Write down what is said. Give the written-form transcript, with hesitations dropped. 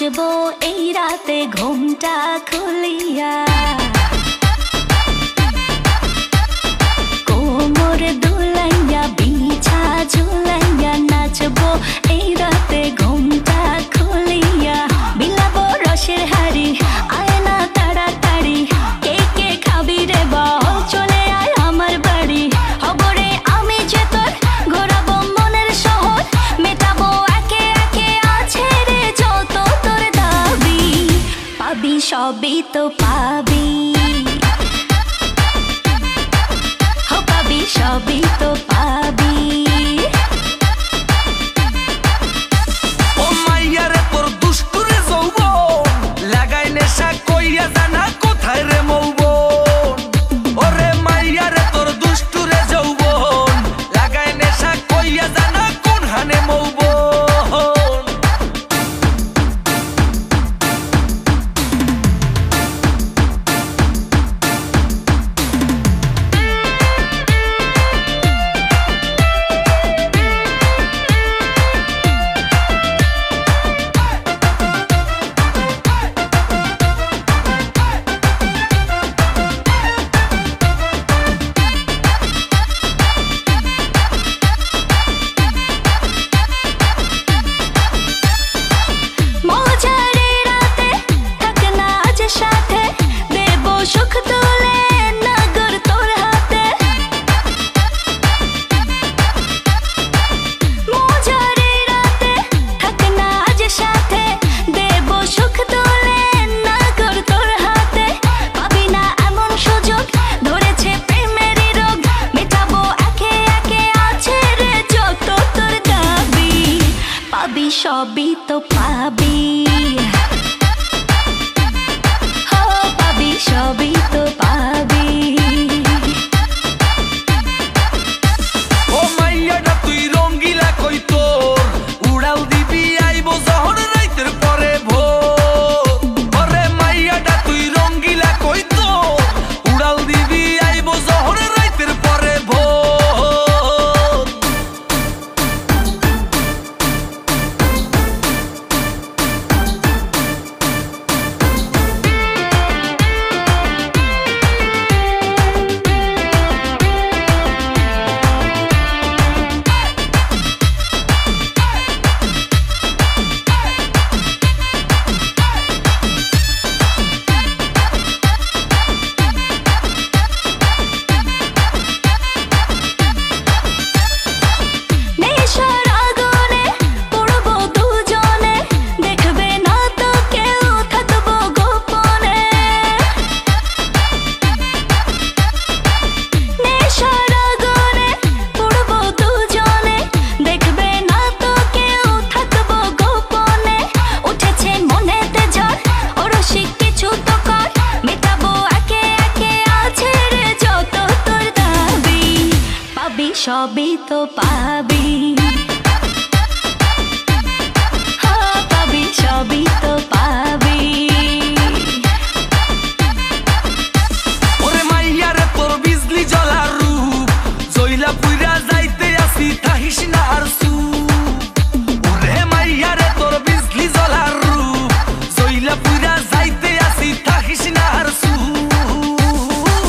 নাচবো এই রাতে ঘুমটা খুলিয়া, কোমর দুলাইয়া বিছা ঝুলাইয়া নাচবো এই রাতে ঘুমটা খুলিয়া। বিলাবো রসের হাড়ি আয় না তাড়াতাড়ি, কে কে খাবি রে বল চলে আয় আমার বাড়ি। হবরে আমি যে তোর ঘোরাবো মনের শহর, মেটাবো একে একে আছে রে যত তোর দাবি। পাবি সবই তো পাবি, পাবি সবই তো পাবি। ও মাইয়া রে তোর দুষ্টুরে যৌবন, লাগাই নেশা কইয়া জানা কোথায় রে মৌবন। ওরে মাইয়া রে তোর দুষ্টুরে যৌবন, লাগাই নেশা কইয়া জানা কোন হানে মৌবন। সুখ তুলে নগর তোর হাতে, মজারে রাতে থাক না আজ সাথে, দেব সুখ তুলে নগর তোর হাতে। পাবি না এমন সুযোগ, ধরেছে প্রেমেরই রোগ, মেটাবো একে একে আছে রে যত তোর দাবি। পাবি সবই তো পাবি, সবই তো পাবি। ও মাইয়াটা তুই রঙ্গিলা কই তোর, উড়াল দিবি আইবো যখন রাইতের পরে ভোর। ওরে মাইয়াটা তুই রঙ্গিলা কই তোর, উড়াল দিবি আইবো যখন রাইতের পরে ভোর। সবই তো পাবি, পাবি সবই তো পাবি। ওরে মাইয়া রে তোর বিজলি জ্বলা রূপ, জইলা পুইরা যাইতে আসি থাকিস না আর।